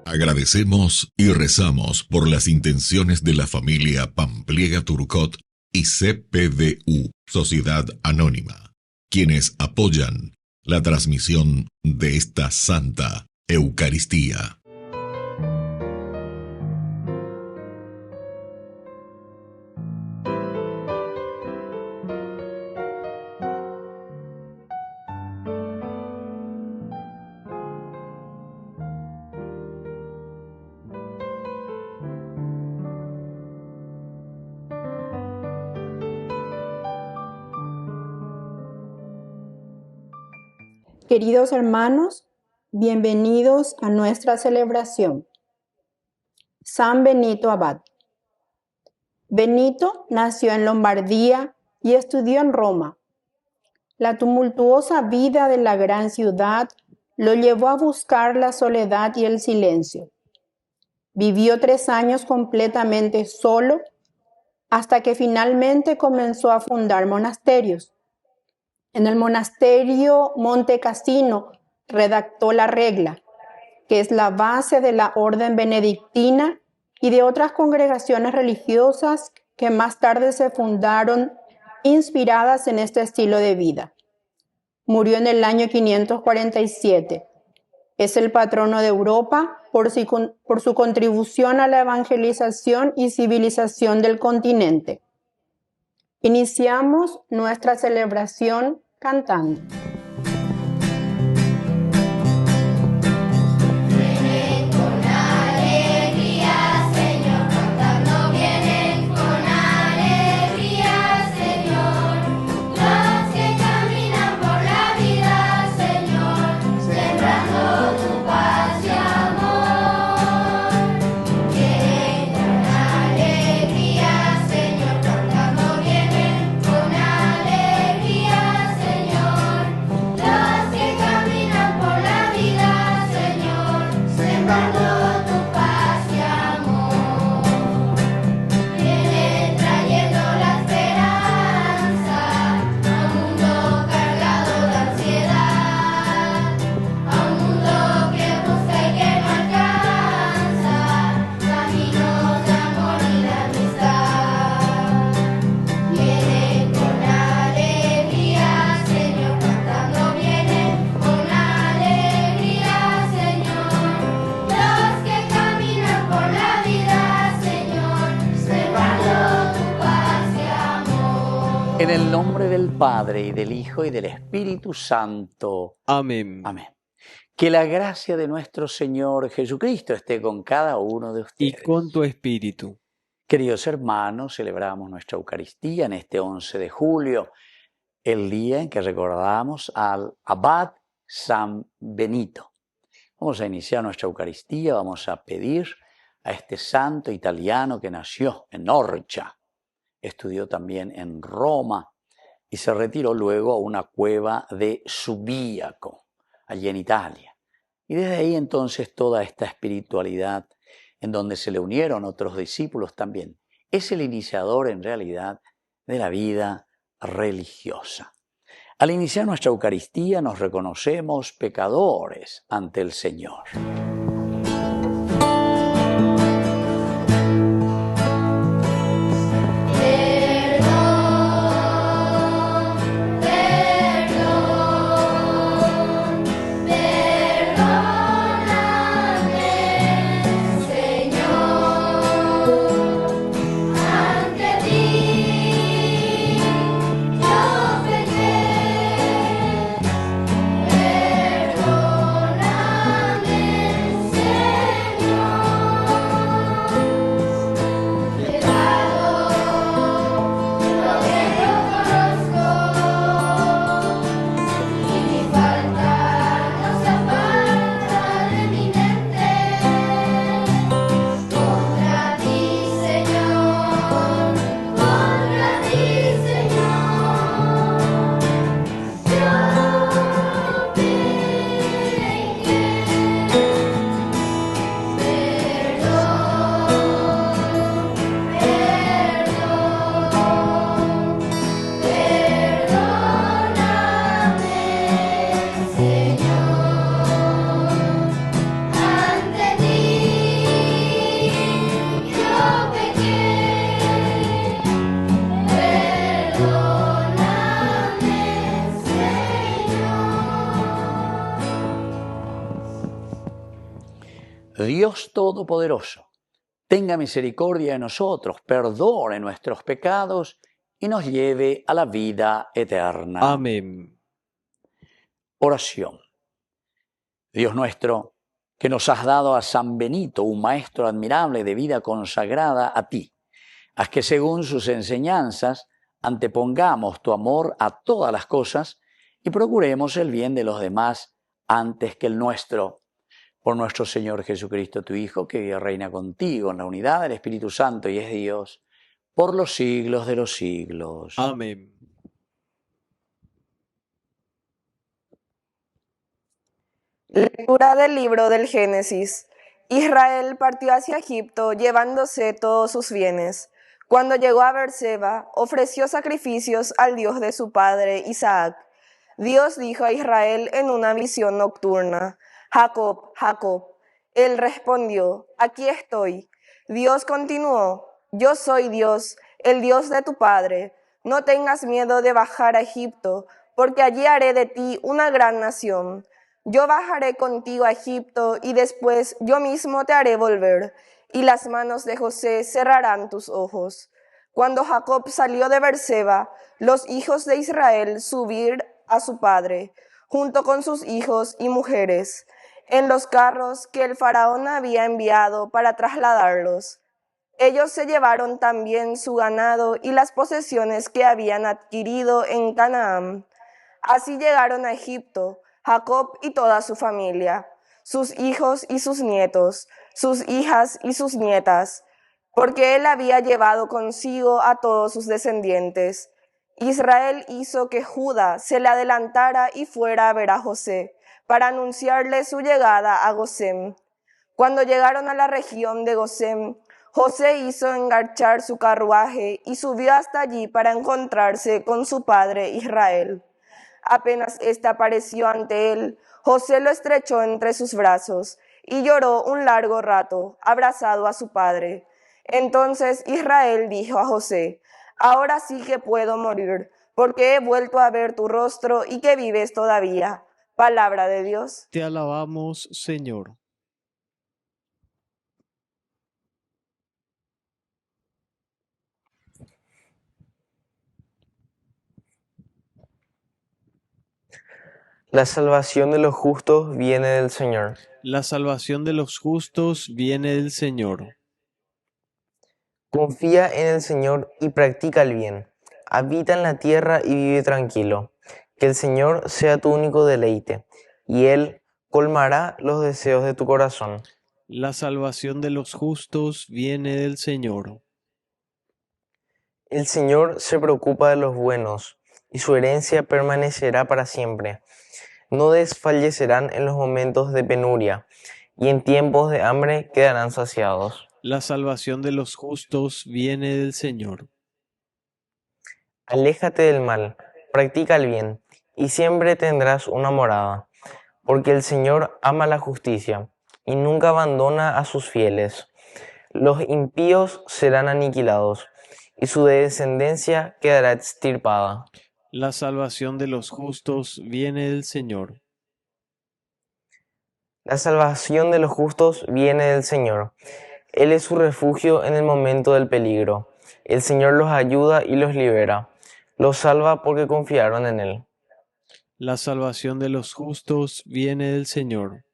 Agradecemos y rezamos por las intenciones de la familia Pampliega Turcot y CPDU, Sociedad Anónima, quienes apoyan la transmisión de esta Santa Eucaristía. Queridos hermanos, bienvenidos a nuestra celebración. San Benito Abad. Benito nació en Lombardía y estudió en Roma. La tumultuosa vida de la gran ciudad lo llevó a buscar la soledad y el silencio. Vivió 3 años completamente solo hasta que finalmente comenzó a fundar monasterios. En el monasterio Monte Cassino redactó la regla, que es la base de la orden benedictina y de otras congregaciones religiosas que más tarde se fundaron inspiradas en este estilo de vida. Murió en el año 547. Es el patrono de Europa por su contribución a la evangelización y civilización del continente. Iniciamos nuestra celebración cantando. En el nombre del Padre, y del Hijo, y del Espíritu Santo. Amén. Amén. Que la gracia de nuestro Señor Jesucristo esté con cada uno de ustedes. Y con tu espíritu. Queridos hermanos, celebramos nuestra Eucaristía en este 11 de julio, el día en que recordamos al Abad San Benito. Vamos a iniciar nuestra Eucaristía, vamos a pedir a este santo italiano que nació en Norcia, estudió también en Roma y se retiró luego a una cueva de Subiaco, allí en Italia. Y desde ahí entonces toda esta espiritualidad en donde se le unieron otros discípulos también. Es el iniciador en realidad de la vida religiosa. Al iniciar nuestra Eucaristía nos reconocemos pecadores ante el Señor. Perdóname. Dios Todopoderoso, tenga misericordia de nosotros, perdone nuestros pecados y nos lleve a la vida eterna. Amén. Oración. Dios nuestro, que nos has dado a San Benito, un maestro admirable de vida consagrada a ti, haz que según sus enseñanzas antepongamos tu amor a todas las cosas y procuremos el bien de los demás antes que el nuestro. Por nuestro Señor Jesucristo, tu Hijo, que vive y reina contigo en la unidad del Espíritu Santo y es Dios, por los siglos de los siglos. Amén. Lectura del libro del Génesis. Israel partió hacia Egipto llevándose todos sus bienes. Cuando llegó a Beerseba, ofreció sacrificios al Dios de su padre Isaac. Dios dijo a Israel en una visión nocturna: Jacob, Jacob. Él respondió: aquí estoy. Dios continuó: yo soy Dios, el Dios de tu padre. No tengas miedo de bajar a Egipto, porque allí haré de ti una gran nación. Yo bajaré contigo a Egipto y después yo mismo te haré volver, y las manos de José cerrarán tus ojos. Cuando Jacob salió de Beerseba, los hijos de Israel subieron a su padre, junto con sus hijos y mujeres, en los carros que el faraón había enviado para trasladarlos. Ellos se llevaron también su ganado y las posesiones que habían adquirido en Canaán. Así llegaron a Egipto, Jacob y toda su familia, sus hijos y sus nietos, sus hijas y sus nietas, porque él había llevado consigo a todos sus descendientes. Israel hizo que Judá se le adelantara y fuera a ver a José, para anunciarle su llegada a Gosén. Cuando llegaron a la región de Gosén, José hizo engarchar su carruaje y subió hasta allí para encontrarse con su padre Israel. Apenas éste apareció ante él, José lo estrechó entre sus brazos y lloró un largo rato, abrazado a su padre. Entonces Israel dijo a José: ahora sí que puedo morir, porque he vuelto a ver tu rostro y que vives todavía. Palabra de Dios. Te alabamos, Señor. La salvación de los justos viene del Señor. La salvación de los justos viene del Señor. Confía en el Señor y practica el bien. Habita en la tierra y vive tranquilo. Que el Señor sea tu único deleite, y Él colmará los deseos de tu corazón. La salvación de los justos viene del Señor. El Señor se preocupa de los buenos, y su herencia permanecerá para siempre. No desfallecerán en los momentos de penuria, y en tiempos de hambre quedarán saciados. La salvación de los justos viene del Señor. Aléjate del mal, practica el bien, y siempre tendrás una morada, porque el Señor ama la justicia, y nunca abandona a sus fieles. Los impíos serán aniquilados, y su descendencia quedará extirpada. La salvación de los justos viene del Señor. La salvación de los justos viene del Señor. Él es su refugio en el momento del peligro. El Señor los ayuda y los libera. Los salva porque confiaron en Él. La salvación de los justos viene del Señor.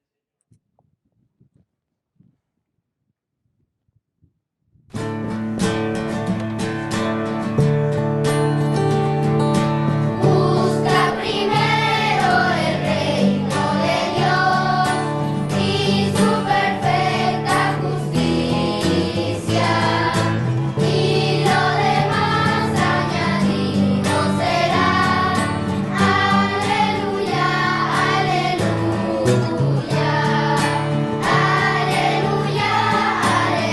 Busca primero el reino de Dios y su perfecta justicia, y lo demás añadido será. Aleluya, aleluya, aleluya, aleluya, aleluya,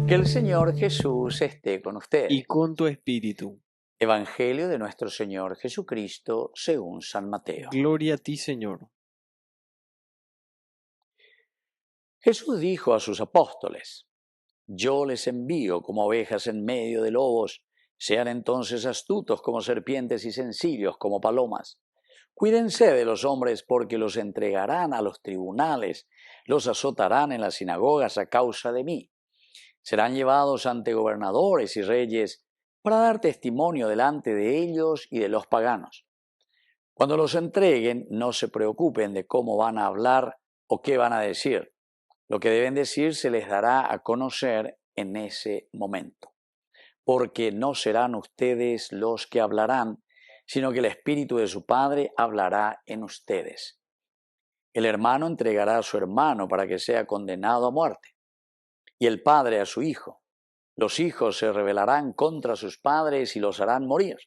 Que el Señor Jesús esté con ustedes. Y con tu espíritu. Evangelio de nuestro Señor Jesucristo según San Mateo. Gloria a ti, Señor. Jesús dijo a sus apóstoles: Yo les envío como ovejas en medio de lobos. Sean entonces astutos como serpientes y sencillos como palomas. Cuídense de los hombres porque los entregarán a los tribunales, los azotarán en las sinagogas a causa de mí. Serán llevados ante gobernadores y reyes para dar testimonio delante de ellos y de los paganos. Cuando los entreguen, no se preocupen de cómo van a hablar o qué van a decir. Lo que deben decir se les dará a conocer en ese momento, porque no serán ustedes los que hablarán, sino que el Espíritu de su Padre hablará en ustedes. El hermano entregará a su hermano para que sea condenado a muerte, y el padre a su hijo. Los hijos se rebelarán contra sus padres y los harán morir.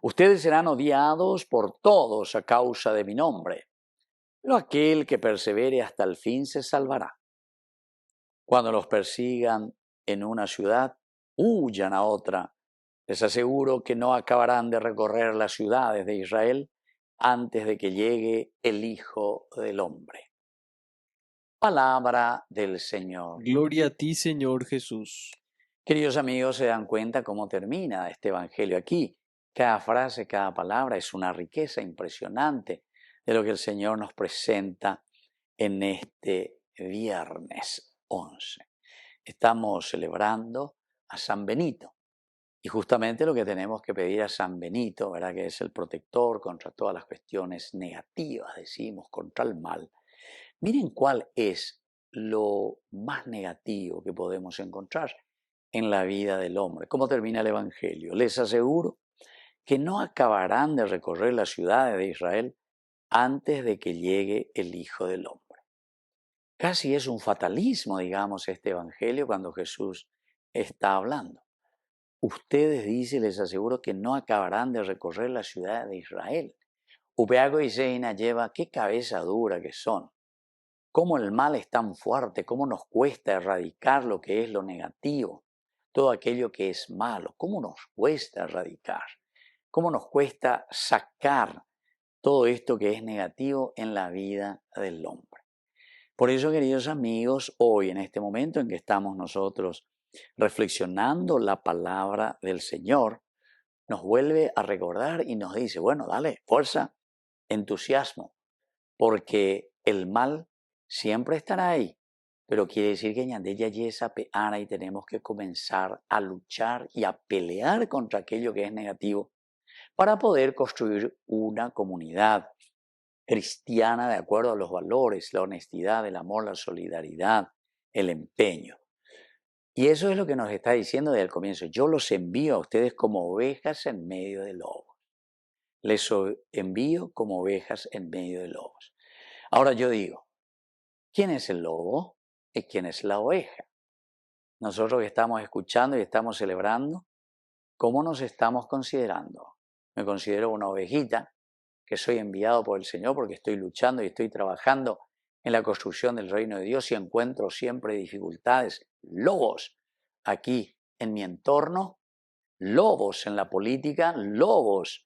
Ustedes serán odiados por todos a causa de mi nombre, pero aquel que persevere hasta el fin se salvará. Cuando los persigan en una ciudad, huyan a otra. Les aseguro que no acabarán de recorrer las ciudades de Israel antes de que llegue el Hijo del Hombre. Palabra del Señor. Gloria a ti, Señor Jesús. Queridos amigos, se dan cuenta cómo termina este Evangelio aquí. Cada frase, cada palabra es una riqueza impresionante de lo que el Señor nos presenta en este viernes 11. Estamos celebrando a San Benito. Y justamente lo que tenemos que pedir a San Benito, ¿verdad?, que es el protector contra todas las cuestiones negativas, decimos, contra el mal. Miren cuál es lo más negativo que podemos encontrar en la vida del hombre. ¿Cómo termina el Evangelio? Les aseguro que no acabarán de recorrer las ciudades de Israel antes de que llegue el Hijo del Hombre. Casi es un fatalismo, digamos, este Evangelio cuando Jesús está hablando. Ustedes, dice, les aseguro que no acabarán de recorrer la ciudad de Israel. Upeago y Seina lleva, qué cabeza dura que son. Cómo el mal es tan fuerte, cómo nos cuesta erradicar lo que es lo negativo, todo aquello que es malo, cómo nos cuesta erradicar, cómo nos cuesta sacar todo esto que es negativo en la vida del hombre. Por eso, queridos amigos, hoy en este momento en que estamos nosotros reflexionando la palabra del Señor, nos vuelve a recordar y nos dice, bueno, dale, fuerza, entusiasmo, porque el mal siempre estará ahí, pero quiere decir que ñandella y esa peana y tenemos que comenzar a luchar y a pelear contra aquello que es negativo para poder construir una comunidad cristiana de acuerdo a los valores, la honestidad, el amor, la solidaridad, el empeño. Y eso es lo que nos está diciendo desde el comienzo. Yo los envío a ustedes como ovejas en medio de lobos. Les envío como ovejas en medio de lobos. Ahora yo digo, ¿quién es el lobo y quién es la oveja? Nosotros que estamos escuchando y estamos celebrando, ¿cómo nos estamos considerando? Me considero una ovejita, que soy enviado por el Señor porque estoy luchando y estoy trabajando en la construcción del reino de Dios y encuentro siempre dificultades, lobos aquí en mi entorno, lobos en la política, lobos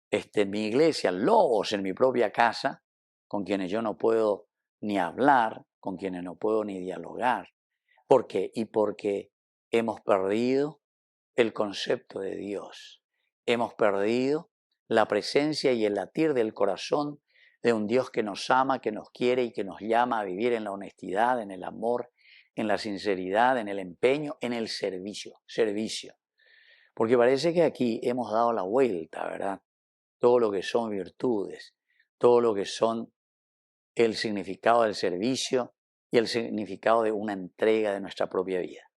en mi iglesia, lobos en mi propia casa, con quienes yo no puedo ni hablar, con quienes no puedo ni dialogar. ¿Por qué? Y porque hemos perdido el concepto de Dios. Hemos perdido la presencia y el latir del corazón de un Dios que nos ama, que nos quiere y que nos llama a vivir en la honestidad, en el amor, en la sinceridad, en el empeño, en el servicio. Porque parece que aquí hemos dado la vuelta, ¿verdad? Todo lo que son virtudes, todo lo que son el significado del servicio y el significado de una entrega de nuestra propia vida.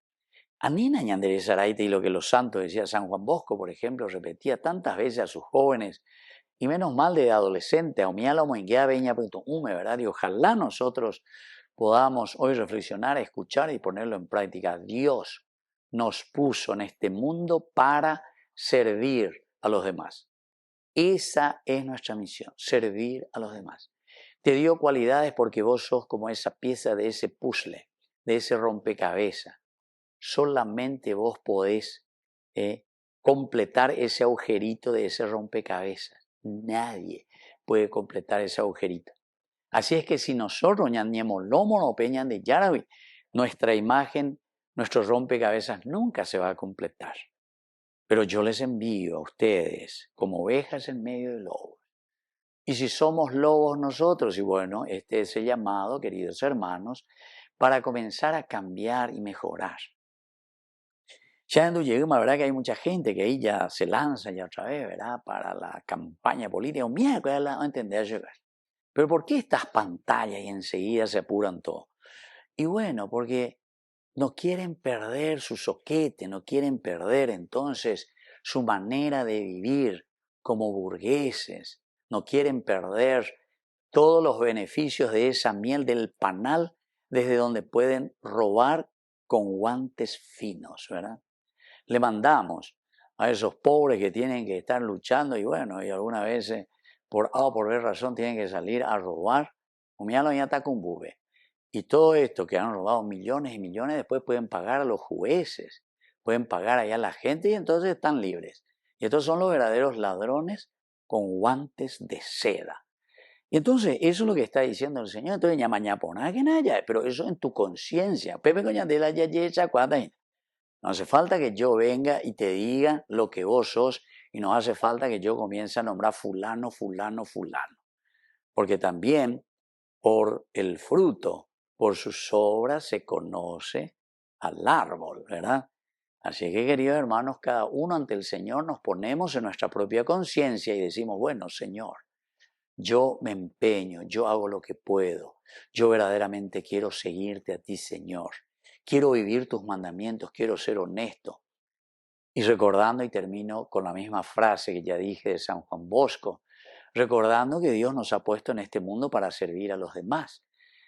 Anina ñandere Saraite y lo que los santos decía San Juan Bosco, por ejemplo, repetía tantas veces a sus jóvenes, y menos mal de adolescente, a umiálamo en ¿verdad? Y ojalá nosotros podamos hoy reflexionar, escuchar y ponerlo en práctica. Dios nos puso en este mundo para servir a los demás. Esa es nuestra misión, servir a los demás. Te dio cualidades porque vos sos como esa pieza de ese puzzle, de ese rompecabezas. Solamente vos podés completar ese agujerito de ese rompecabezas. Nadie puede completar ese agujerito. Así es que si nosotros ñandemos lomo no peñan de yarabi, nuestra imagen, nuestro rompecabezas nunca se va a completar. Pero yo les envío a ustedes como ovejas en medio de lobos. Y si somos lobos nosotros, y bueno, este es el llamado, queridos hermanos, para comenzar a cambiar y mejorar. Ya cuando lleguemos, la verdad que hay mucha gente que ahí ya se lanza ya otra vez, ¿verdad? Para la campaña política. Mira, que la va a entender llegar. Pero ¿por qué estas pantallas y enseguida se apuran todo? Y bueno, porque no quieren perder su soquete, no quieren perder entonces su manera de vivir como burgueses, no quieren perder todos los beneficios de esa miel del panal desde donde pueden robar con guantes finos, ¿verdad? Le mandamos a esos pobres que tienen que estar luchando y bueno, y algunas veces por A o por B razón tienen que salir a robar, y todo esto que han robado millones y millones después pueden pagar a los jueces, pueden pagar allá a la gente y entonces están libres. Y estos son los verdaderos ladrones con guantes de seda. Y entonces eso es lo que está diciendo el Señor. Entonces pero eso en tu conciencia. No hace falta que yo venga y te diga lo que vos sos y no hace falta que yo comience a nombrar fulano, fulano, fulano. Porque también por el fruto, por sus obras se conoce al árbol, ¿verdad? Así que, queridos hermanos, cada uno ante el Señor nos ponemos en nuestra propia conciencia y decimos, bueno, Señor, yo me empeño, yo hago lo que puedo, yo verdaderamente quiero seguirte a ti, Señor. Quiero vivir tus mandamientos, quiero ser honesto. Y recordando, y termino con la misma frase que ya dije de San Juan Bosco, recordando que Dios nos ha puesto en este mundo para servir a los demás.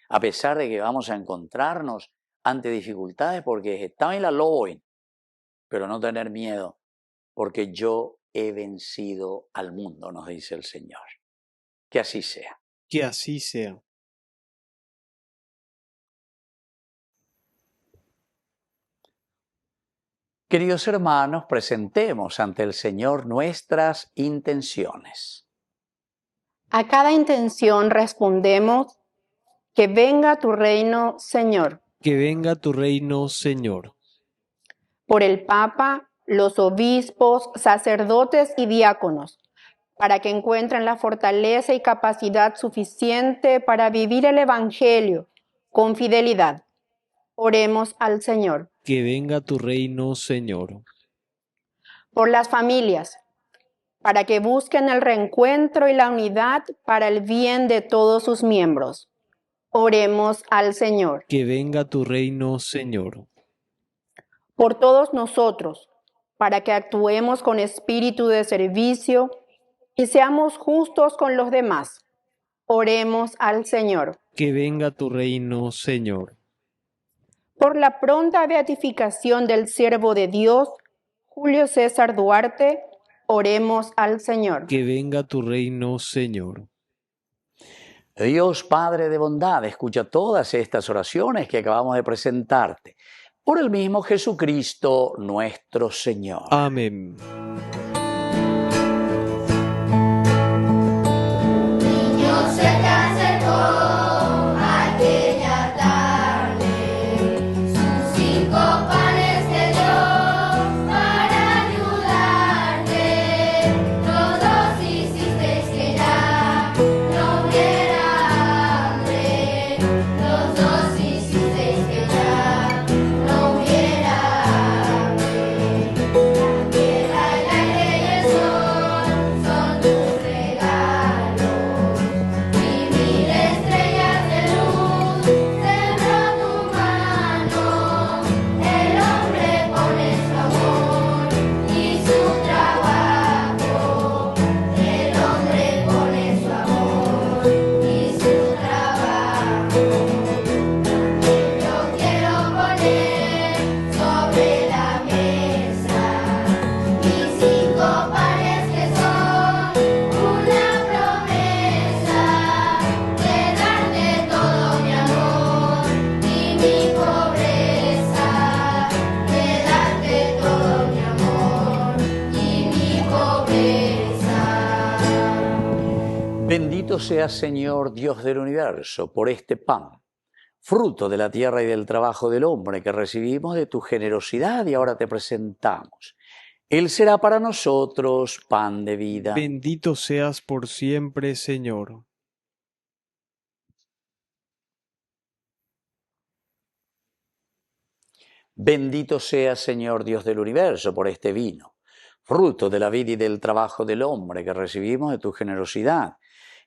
A pesar de que vamos a encontrarnos ante dificultades porque está en la loboin, pero no tener miedo, porque yo he vencido al mundo, nos dice el Señor. Que así sea. Que así sea. Queridos hermanos, presentemos ante el Señor nuestras intenciones. A cada intención respondemos, que venga tu reino, Señor. Que venga tu reino, Señor. Por el Papa, los obispos, sacerdotes y diáconos, para que encuentren la fortaleza y capacidad suficiente para vivir el Evangelio con fidelidad. Oremos al Señor. Que venga tu reino, Señor. Por las familias, para que busquen el reencuentro y la unidad para el bien de todos sus miembros. Oremos al Señor. Que venga tu reino, Señor. Por todos nosotros, para que actuemos con espíritu de servicio y seamos justos con los demás. Oremos al Señor. Que venga tu reino, Señor. Por la pronta beatificación del siervo de Dios, Julio César Duarte, oremos al Señor. Que venga tu reino, Señor. Dios Padre de bondad, escucha todas estas oraciones que acabamos de presentarte. Por el mismo Jesucristo nuestro Señor. Amén. Niño se te acercó aquella tarde, sus 5 panes te dio para ayudarte. Todos hicisteis que ya no hubiera hambre, todos hicisteis que ya no hubiera hambre. La Bendito seas, Señor, Dios del universo, por este pan, fruto de la tierra y del trabajo del hombre que recibimos de tu generosidad y ahora te presentamos. Él será para nosotros pan de vida. Bendito seas por siempre, Señor. Bendito seas, Señor, Dios del universo, por este vino, fruto de la vida y del trabajo del hombre que recibimos de tu generosidad.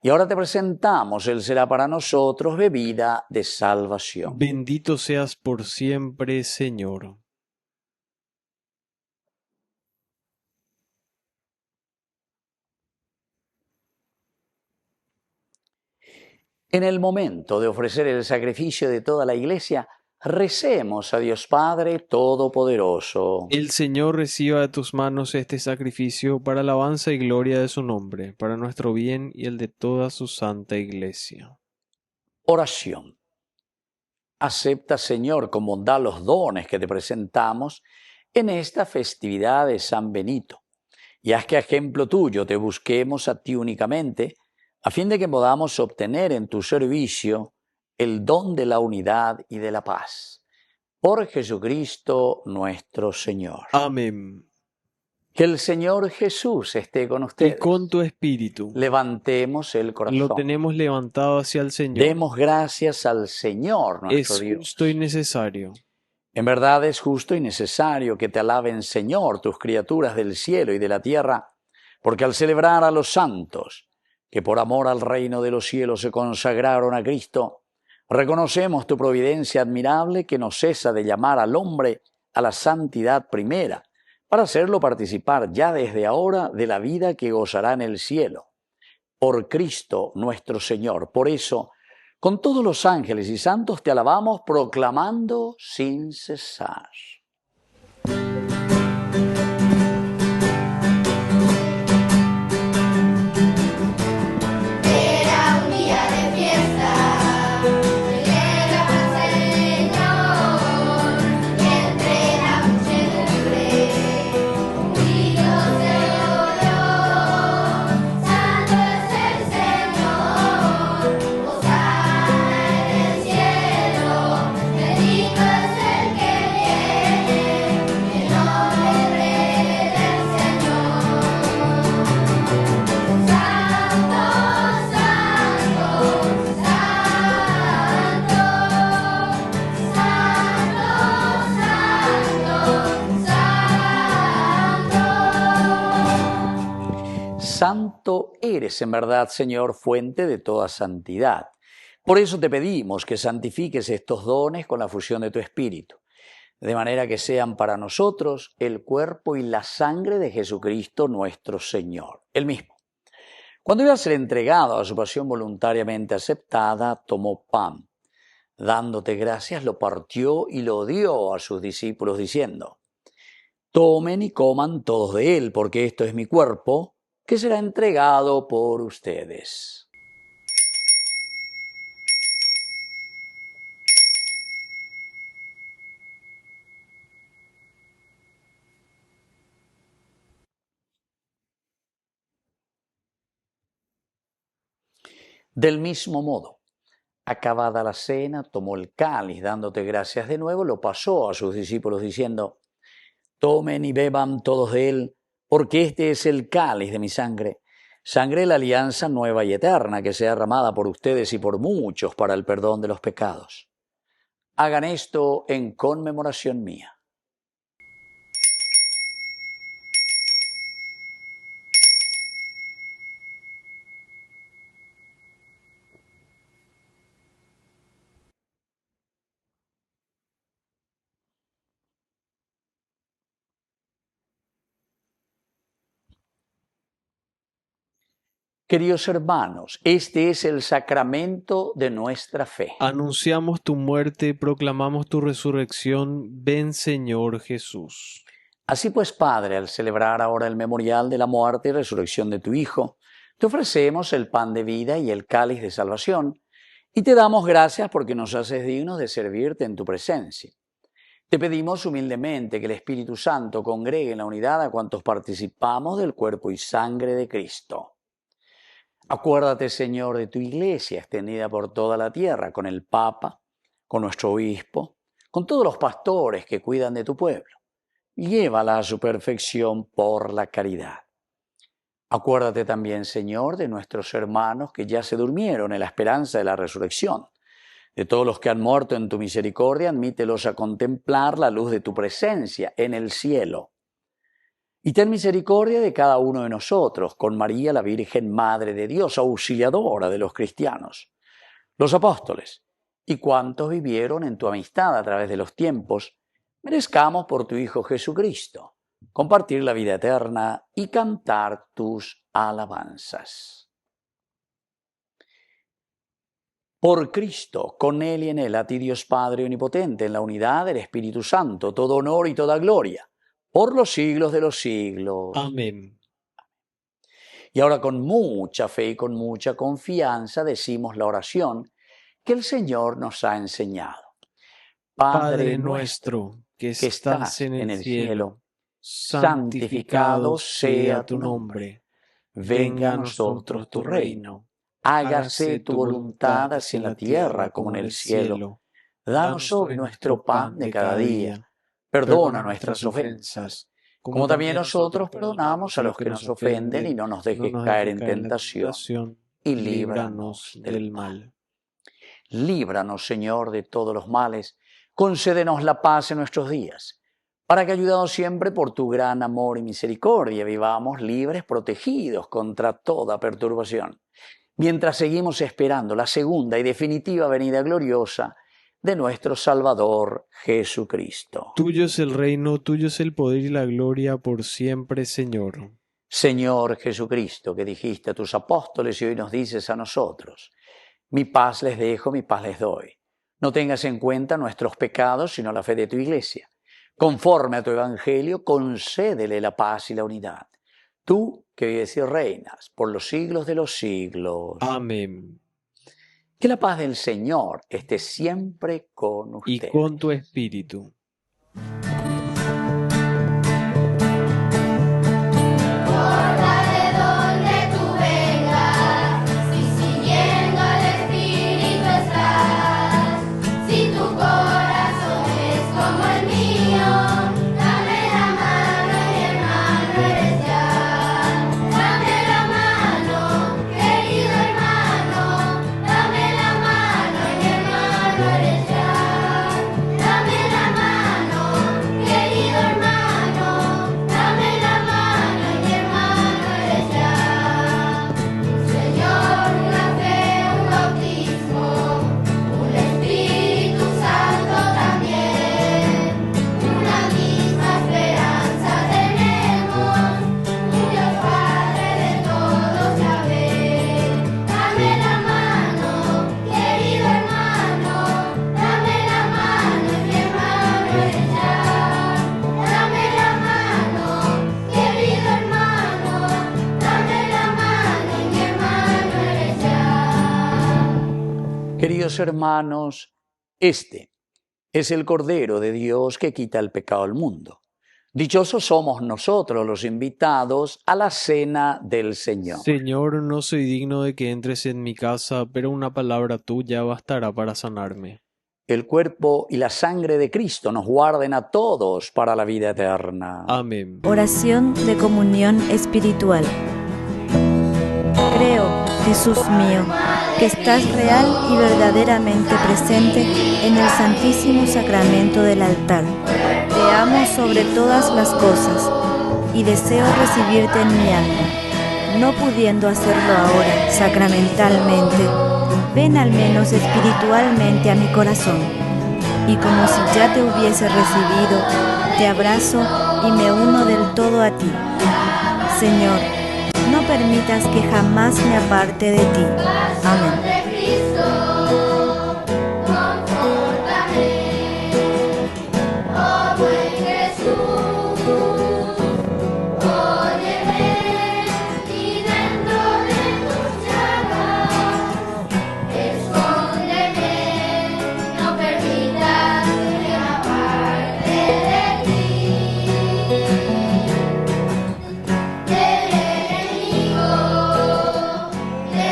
Y ahora te presentamos, Él será para nosotros bebida de salvación. Bendito seas por siempre, Señor. En el momento de ofrecer el sacrificio de toda la Iglesia, recemos a Dios Padre Todopoderoso. El Señor reciba de tus manos este sacrificio para alabanza y gloria de su nombre, para nuestro bien y el de toda su santa Iglesia. Oración. Acepta, Señor, con bondad los dones que te presentamos en esta festividad de San Benito, y haz que a ejemplo tuyo te busquemos a ti únicamente, a fin de que podamos obtener en tu servicio el don de la unidad y de la paz. Por Jesucristo nuestro Señor. Amén. Que el Señor Jesús esté con Y ustedes. con tu espíritu. Levantemos el corazón. Lo tenemos levantado hacia el Señor. Demos gracias al Señor nuestro Es Dios. justo y necesario. En verdad es justo y necesario que te alaben, Señor, tus criaturas del cielo y de la tierra, porque al celebrar a los santos, que por amor al reino de los cielos se consagraron a Cristo, reconocemos tu providencia admirable que no cesa de llamar al hombre a la santidad primera, para hacerlo participar ya desde ahora de la vida que gozará en el cielo. Por Cristo nuestro Señor. Por eso, con todos los ángeles y santos te alabamos, proclamando sin cesar. Era un día de fiesta, celebramos al Señor, y entre la muchedumbre un grito se oyó: Santo es el Señor, hosana en el cielo, bendito es el que viene, en nombre del Rey del Señor. Santo, santo, santo. Santo eres en verdad, Señor, fuente de toda santidad. Por eso te pedimos que santifiques estos dones con la fusión de tu Espíritu, de manera que sean para nosotros el cuerpo y la sangre de Jesucristo nuestro Señor, el mismo. Cuando iba a ser entregado a su pasión voluntariamente aceptada, tomó pan. Dándote gracias, lo partió y lo dio a sus discípulos, diciendo: Tomen y coman todos de él, porque esto es mi cuerpo, que será entregado por ustedes. Del mismo modo, acabada la cena, tomó el cáliz, dándote gracias de nuevo, lo pasó a sus discípulos, diciendo: Tomen y beban todos de él, porque este es el cáliz de mi sangre, sangre de la alianza nueva y eterna, que sea derramada por ustedes y por muchos para el perdón de los pecados. Hagan esto en conmemoración mía. Queridos hermanos, este es el sacramento de nuestra fe. Anunciamos tu muerte, proclamamos tu resurrección. Ven, Señor Jesús. Así pues, Padre, al celebrar ahora el memorial de la muerte y resurrección de tu Hijo, te ofrecemos el pan de vida y el cáliz de salvación, y te damos gracias porque nos haces dignos de servirte en tu presencia. Te pedimos humildemente que el Espíritu Santo congregue en la unidad a cuantos participamos del cuerpo y sangre de Cristo. Acuérdate, Señor, de tu iglesia extendida por toda la tierra, con el Papa, con nuestro obispo, con todos los pastores que cuidan de tu pueblo. Llévala a su perfección por la caridad. Acuérdate también, Señor, de nuestros hermanos que ya se durmieron en la esperanza de la resurrección. De todos los que han muerto en tu misericordia, admítelos a contemplar la luz de tu presencia en el cielo. Y ten misericordia de cada uno de nosotros, con María, la Virgen Madre de Dios, auxiliadora de los cristianos, los apóstoles, y cuantos vivieron en tu amistad a través de los tiempos, merezcamos por tu Hijo Jesucristo compartir la vida eterna y cantar tus alabanzas. Por Cristo, con Él y en Él, a ti Dios Padre Omnipotente, en la unidad del Espíritu Santo, todo honor y toda gloria, por los siglos de los siglos. Amén. Y ahora con mucha fe y con mucha confianza decimos la oración que el Señor nos ha enseñado. Padre nuestro, que estás en el cielo, santificado sea tu nombre. Venga a nosotros tu reino. Hágase tu voluntad así en la tierra como en el cielo. Danos hoy nuestro pan de cada día. Perdona nuestras ofensas, como también nosotros perdonamos a los que nos ofenden, y no nos dejes caer en tentación, y líbranos del mal. Líbranos, Señor, de todos los males. Concédenos la paz en nuestros días, para que, ayudados siempre por tu gran amor y misericordia, vivamos libres, protegidos contra toda perturbación, mientras seguimos esperando la segunda y definitiva venida gloriosa de nuestro Salvador Jesucristo. Tuyo es el reino, tuyo es el poder y la gloria por siempre, Señor. Señor Jesucristo, que dijiste a tus apóstoles y hoy nos dices a nosotros: mi paz les dejo, mi paz les doy. No tengas en cuenta nuestros pecados, sino la fe de tu iglesia. Conforme a tu evangelio, concédele la paz y la unidad. Tú que vives y reinas por los siglos de los siglos. Amén. Que la paz del Señor esté siempre con Y ustedes. con tu espíritu. Importa de dónde tú vengas, si siguiendo al Espíritu estás, si tu corazón es como el mío, dame la mano y hermano eres ya. Dame la mano, querido hermano, dame la mano y hermano eres ya. Dame la mano, querido hermano, dame la mano y hermano eres ya. Señor, una fe, un bautismo, un Espíritu Santo también, una misma esperanza tenemos, un Dios Padre de todos Yahvé. Dame la mano, querido hermano, dame la mano y mi hermano eres ya. Dame la mano, querido hermano, dame la mano y mi hermano eres ya. Queridos hermanos, este es el Cordero de Dios que quita el pecado del mundo. Dichosos somos nosotros los invitados a la cena del Señor. Señor, no soy digno de que entres en mi casa, pero una palabra tuya bastará para sanarme. El cuerpo y la sangre de Cristo nos guarden a todos para la vida eterna. Amén. Oración de comunión espiritual. Creo, Jesús mío, que estás real y verdaderamente presente en el Santísimo Sacramento del altar. Te amo sobre todas las cosas y deseo recibirte en mi alma. No pudiendo hacerlo ahora sacramentalmente, ven al menos espiritualmente a mi corazón. Y como si ya te hubiese recibido, te abrazo y me uno del todo a ti. Señor, no permitas que jamás me aparte de ti. Amén. De Cristo, confórtame, oh buen Jesús, óyeme y dentro de tus llagas, escóndeme, no permitas que me aparte de ti. Del enemigo, de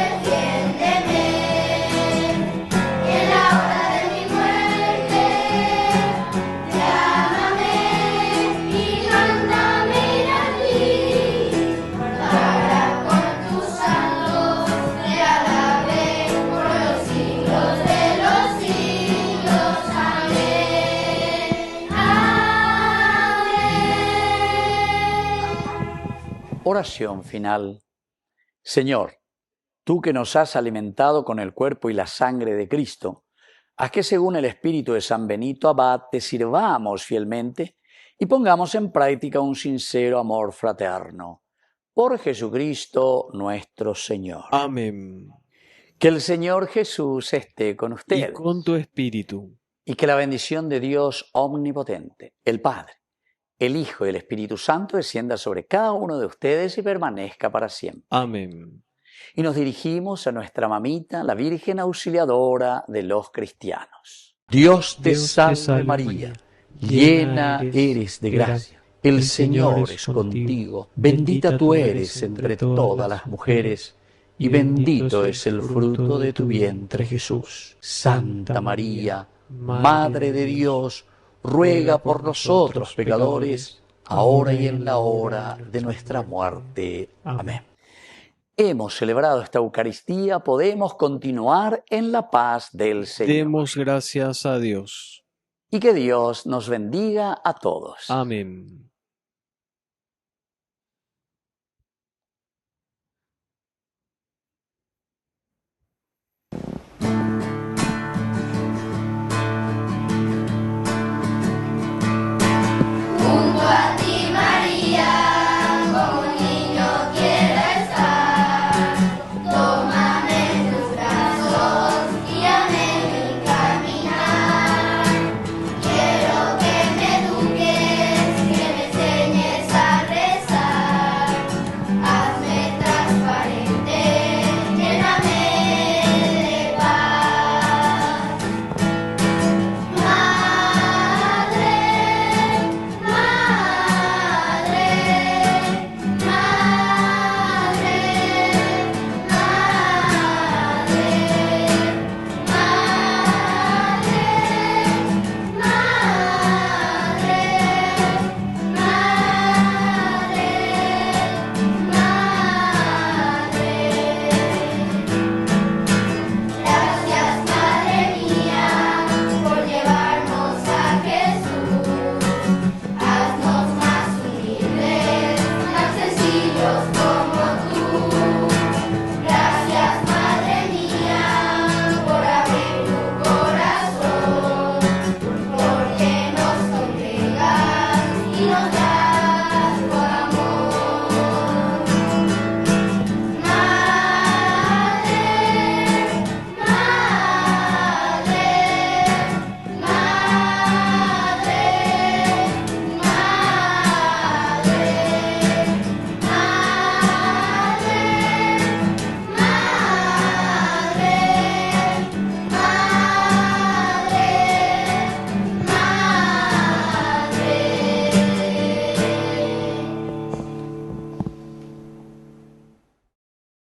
Oración final. Señor, tú que nos has alimentado con el cuerpo y la sangre de Cristo, haz que según el espíritu de San Benito Abad te sirvamos fielmente y pongamos en práctica un sincero amor fraterno. Por Jesucristo nuestro Señor. Amén. Que el Señor Jesús esté con ustedes. Y con tu espíritu. Y que la bendición de Dios omnipotente, el Padre, el Hijo y el Espíritu Santo descienda sobre cada uno de ustedes y permanezca para siempre. Amén. Y nos dirigimos a nuestra mamita, la Virgen Auxiliadora de los cristianos. Dios te salve María, llena eres de gracia. El Señor es contigo, bendita tú eres entre todas las mujeres, y bendito es el fruto de tu vientre Jesús. Santa María, Madre de Dios, ruega por nosotros pecadores, ahora y en la hora de nuestra muerte. Amén. Hemos celebrado esta Eucaristía, podemos continuar en la paz del Señor. Demos gracias a Dios. Y que Dios nos bendiga a todos. Amén.